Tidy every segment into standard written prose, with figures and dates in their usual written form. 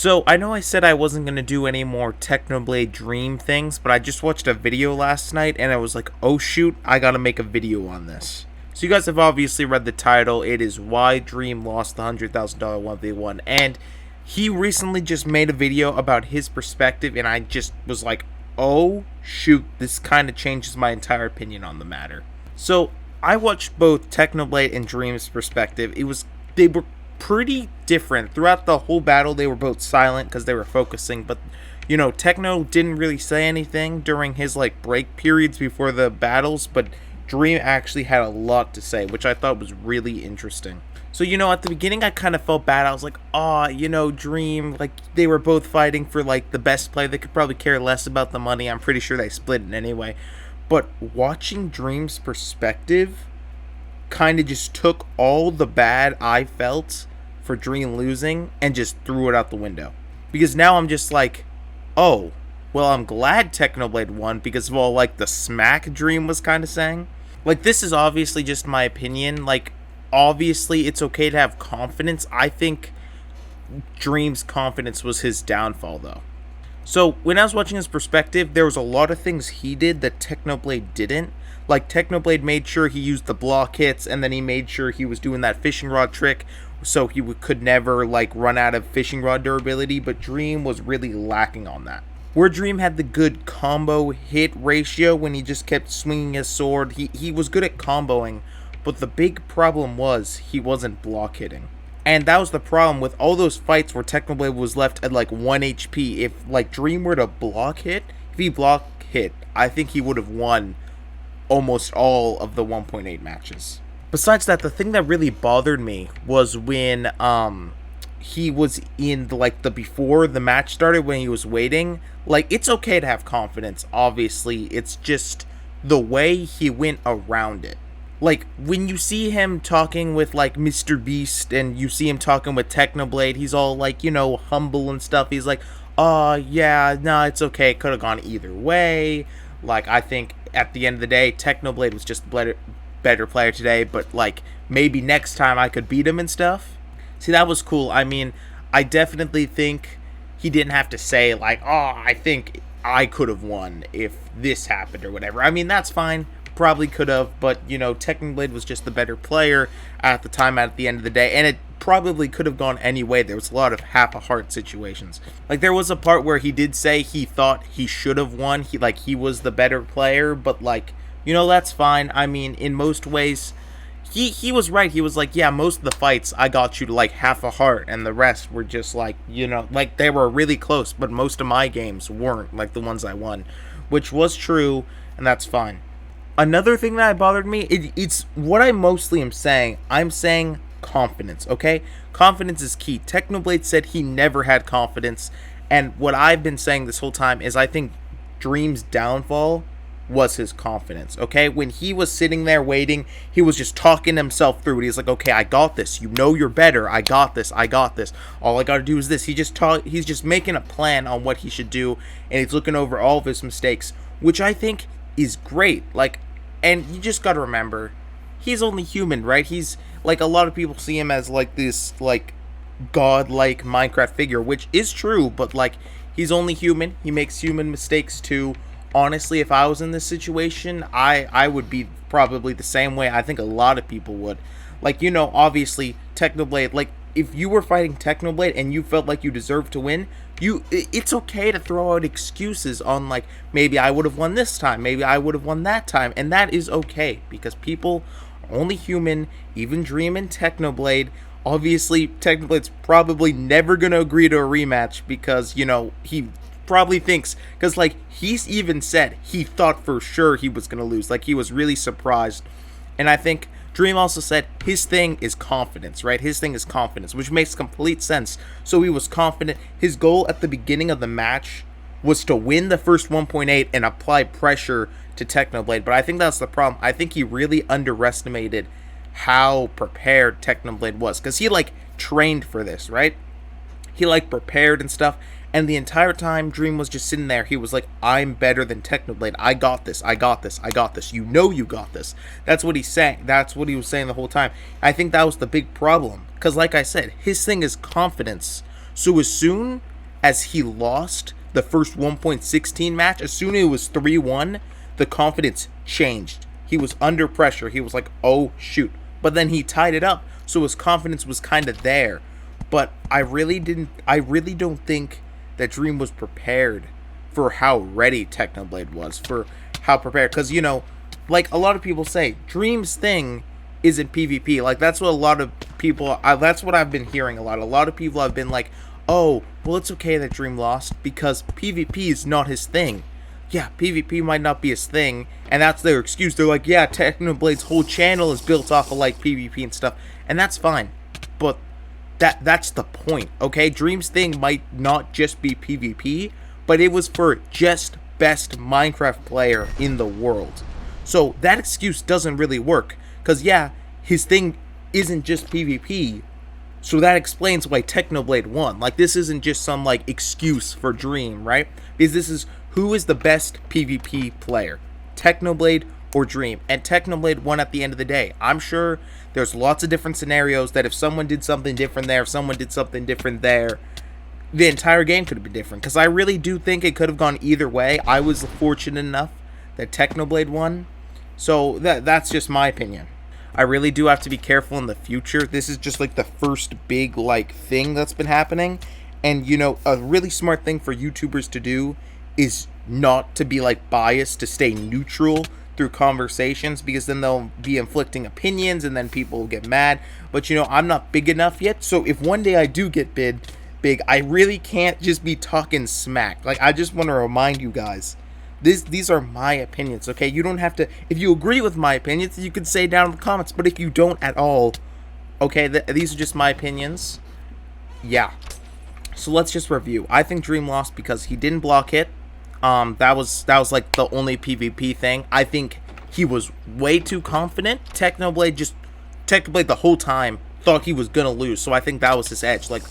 So, I know I said I wasn't going to do any more Technoblade Dream things, but I just watched a video last night and I was like, oh shoot, I gotta make a video on this. So, you guys have obviously read the title. It is Why Dream Lost the $100,000 1v1. And he recently just made a video about his perspective, and I just was like, oh shoot, this kind of changes my entire opinion on the matter. So, I watched both Technoblade and Dream's perspective. They were pretty different throughout the whole battle. They were both silent because they were focusing, but Techno didn't really say anything during his break periods before the battles, but Dream actually had a lot to say, which I thought was really interesting. So at the beginning I kind of felt bad. I was like, Dream, they were both fighting for the best play. They could probably care less about the money. I'm pretty sure they split it anyway. But watching Dream's perspective kind of just took all the bad I felt for Dream losing and just threw it out the window. Because now I'm just like, oh, well, I'm glad Technoblade won because of all the smack Dream was kind of saying. This is obviously just my opinion. Obviously it's okay to have confidence. I think Dream's confidence was his downfall though. So when I was watching his perspective, there was a lot of things he did that Technoblade didn't. Technoblade made sure he used the block hits, and then he made sure he was doing that fishing rod trick so he could never run out of fishing rod durability, but Dream was really lacking on that. Where Dream had the good combo hit ratio when he just kept swinging his sword, he was good at comboing, but the big problem was he wasn't block hitting. And that was the problem with all those fights where Technoblade was left at 1 HP. If Dream were to block hit, if he block hit, I think he would have won almost all of the 1.8 matches. Besides that, the thing that really bothered me was when he was in the before the match started, when he was waiting. It's okay to have confidence, obviously. It's just the way he went around it. When you see him talking with Mr.Beast and you see him talking with Technoblade, he's all humble and stuff. He's like, oh yeah, no, it's okay, it could have gone either way. I think at the end of the day, Technoblade was just a better player today, but maybe next time I could beat him and stuff. See, that was cool. I mean, I definitely think he didn't have to say oh, I think I could have won if this happened or whatever. I mean, that's fine. Probably could have, but Technoblade was just the better player at the time at the end of the day, and it probably could have gone any way. There was a lot of half a heart situations. There was a part where he did say he thought he should have won. He was the better player, but that's fine. I mean, in most ways he was right. He was yeah, most of the fights I got you to half a heart, and the rest were just they were really close, but most of my games weren't the ones I won, which was true, and that's fine. Another thing that bothered me, it's what I mostly am saying. I'm saying confidence, okay? Confidence is key. Technoblade said he never had confidence, and what I've been saying this whole time is I think Dream's downfall was his confidence, okay? When he was sitting there waiting, he was just talking himself through it. He's like, okay, I got this. You're better. I got this. All I gotta do is this. He's just making a plan on what he should do, and he's looking over all of his mistakes, which I think is great. And you just gotta remember, he's only human, right? He's a lot of people see him as this godlike Minecraft figure, which is true, but he's only human. He makes human mistakes too. Honestly, if I was in this situation, I would be probably the same way. I think a lot of people would. Obviously Technoblade, if you were fighting Technoblade and you felt like you deserved to win, it's okay to throw out excuses on maybe I would have won this time, maybe I would have won that time, and that is okay because people are only human. Even Dream and Technoblade, obviously Technoblade's probably never gonna agree to a rematch because he probably thinks, because he's even said he thought for sure he was gonna lose, he was really surprised. And I think Dream also said his thing is confidence, right? His thing is confidence, which makes complete sense. So he was confident. His goal at the beginning of the match was to win the first 1.8 and apply pressure to Technoblade. But I think that's the problem. I think he really underestimated how prepared Technoblade was, because he trained for this, right? He prepared and stuff. And the entire time, Dream was just sitting there. He was like, I'm better than Technoblade. I got this. I got this. I got this. You got this. That's what he's saying. That's what he was saying the whole time. I think that was the big problem. Because like I said, his thing is confidence. So as soon as he lost the first 1.16 match, as soon as it was 3-1, the confidence changed. He was under pressure. He was like, oh, shoot. But then he tied it up, so his confidence was kind of there. But I really don't think that Dream was prepared for how ready Technoblade was, for how prepared. Because, you know, like a lot of people say, Dream's thing isn't PvP. Like, that's what a lot of people, that's what I've been hearing a lot. A lot of people have been like, oh, well, it's okay that Dream lost because PvP is not his thing. Yeah, PvP might not be his thing, and that's their excuse. They're like, yeah, Technoblade's whole channel is built off of, like, PvP and stuff, and that's fine. But that's the point, okay? Dream's thing might not just be PvP, but it was for just best Minecraft player in the world. So that excuse doesn't really work, because, yeah, his thing isn't just PvP, so that explains why Technoblade won. Like, this isn't just some, like, excuse for Dream, right? Because this is who is the best PvP player, Technoblade or Dream. And Technoblade won at the end of the day. I'm sure there's lots of different scenarios that if someone did something different there, if someone did something different there, the entire game could have been different. Because I really do think it could have gone either way. I was fortunate enough that Technoblade won. So that's just my opinion. I really do have to be careful in the future. This is just like the first big like thing that's been happening. And you know, a really smart thing for YouTubers to do is not to be like biased, to stay neutral through conversations, because then they'll be inflicting opinions and then people will get mad. But you know, I'm not big enough yet, so if one day I do get big, I really can't just be talking smack. Like, I just want to remind you guys, these are my opinions, okay? You don't have to, if you agree with my opinions, you can say down in the comments, but if you don't at all, okay, these are just my opinions. Yeah. So let's just review. I think Dream lost because he didn't block hit. That was like the only PvP thing. I think he was way too confident. Technoblade the whole time thought he was gonna lose, so I think that was his edge. Like,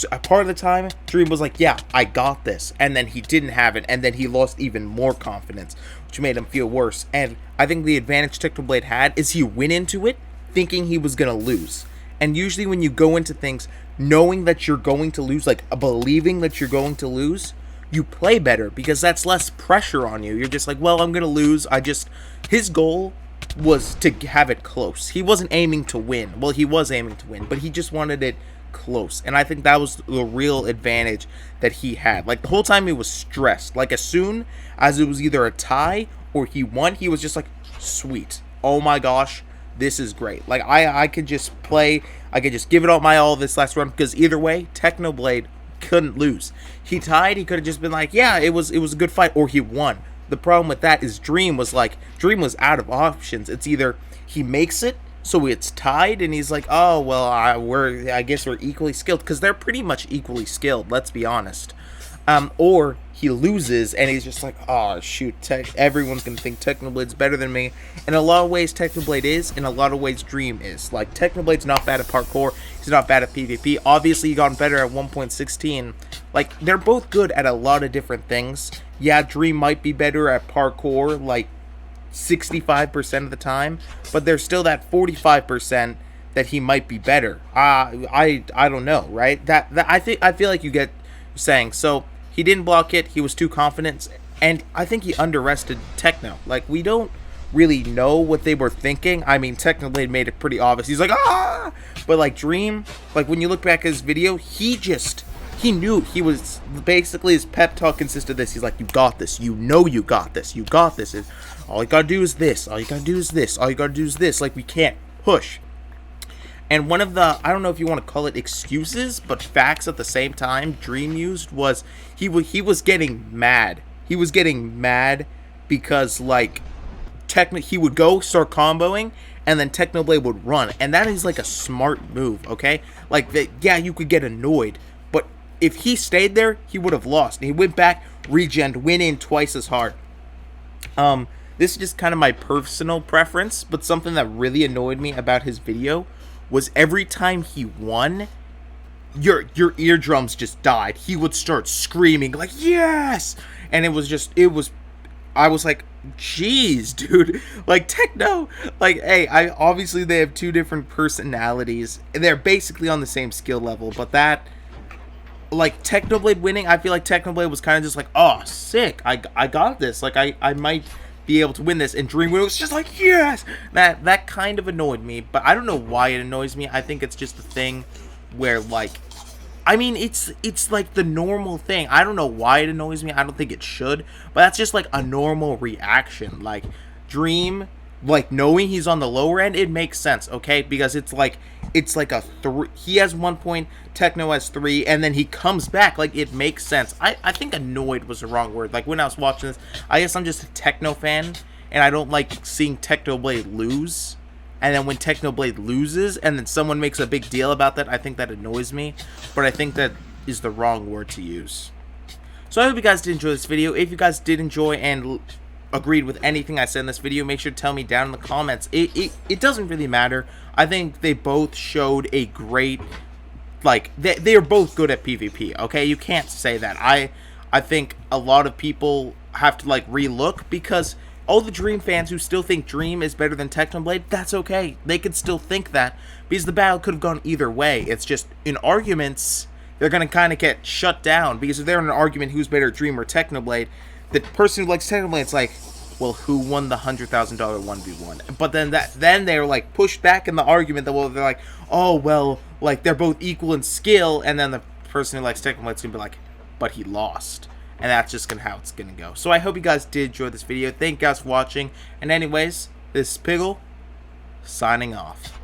a part of the time, Dream was like, yeah, I got this, and then he didn't have it, and then he lost even more confidence, which made him feel worse. And I think the advantage Technoblade had is he went into it thinking he was gonna lose. And usually when you go into things knowing that you're going to lose, like believing that you're going to lose, you play better because that's less pressure on you. You're just like, well, I'm gonna lose. His goal was to have it close. He wasn't aiming to win. Well, he was aiming to win, but he just wanted it close. And I think that was the real advantage that he had. Like, the whole time he was stressed. Like, as soon as it was either a tie or he won, he was just like, sweet. Oh my gosh, this is great. Like, I could just play. I could just give it all my all this last run, because either way, Technoblade couldn't lose. He tied, he could have just been like, yeah, it was a good fight, or he won. The problem with that is Dream was out of options. It's either he makes it, so it's tied, and he's like, oh, well, I guess we're equally skilled, because they're pretty much equally skilled, let's be honest. Or he loses, and he's just like, oh, shoot, everyone's going to think Technoblade's better than me. In a lot of ways, Technoblade is. In a lot of ways, Dream is. Like, Technoblade's not bad at parkour. He's not bad at PvP. Obviously, he got better at 1.16. Like, they're both good at a lot of different things. Yeah, Dream might be better at parkour, like, 65% of the time, but there's still that 45% that he might be better. I don't know, right? I feel like you get saying. So he didn't block it. He was too confident, and I think he underestimated Techno. Like, we don't really know what they were thinking. I mean, Technoblade made it pretty obvious. He's like, ah! But like Dream, like when you look back at his video, he knew. He was basically, his pep talk consisted of this. He's like, you got this. You know you got this. You got this. And all you gotta do is this. All you gotta do is this. All you gotta do is this. Like, we can't push. And one of the, I don't know if you want to call it excuses, but facts at the same time, Dream used was he was getting mad. He was getting mad because, like, he would go start comboing, and then Technoblade would run. And that is, like, a smart move, okay? Like, yeah, you could get annoyed, but if he stayed there, he would have lost. And he went back, regen, went in twice as hard. This is just kind of my personal preference, but something that really annoyed me about his video was every time he won, your eardrums just died. He would start screaming like, yes! And I was like, jeez, dude. Like, Techno, like, hey, obviously they have two different personalities. They're basically on the same skill level, but that like Technoblade winning, I feel like Technoblade was kind of just like, oh, sick, I got this, like I might be able to win this, and Dream was just like, yes. That kind of annoyed me, but I don't know why it annoys me. I think it's just a thing where, like, I mean, it's like the normal thing. I don't know why it annoys me. I don't think it should, but that's just like a normal reaction. Like Dream, like knowing he's on the lower end, it makes sense, okay? Because it's like a 3. He has 1 point, Techno has 3, and then he comes back. Like, it makes sense. I think annoyed was the wrong word. Like when I was watching this, I guess I'm just a Techno fan, and I don't like seeing Technoblade lose. And then when Technoblade loses, and then someone makes a big deal about that, I think that annoys me. But I think that is the wrong word to use. So I hope you guys did enjoy this video. If you guys did enjoy and agreed with anything I said in this video, make sure to tell me down in the comments. It doesn't really matter. I think they both showed a great, like, they are both good at PvP, okay? You can't say that. I think a lot of people have to, like, relook, because all the Dream fans who still think Dream is better than Technoblade, that's okay. They could still think that, because the battle could have gone either way. It's just, in arguments, they're going to kind of get shut down, because if they're in an argument who's better, Dream or Technoblade, the person who likes Technoblade, it's like, well, who won the $100,000 1v1? But then they're like pushed back in the argument that, well, they're like, oh, well, like they're both equal in skill, and then the person who likes Technoblade's gonna be like, but he lost. And that's just how it's gonna go. So I hope you guys did enjoy this video. Thank you guys for watching. And anyways, this is Pigol, signing off.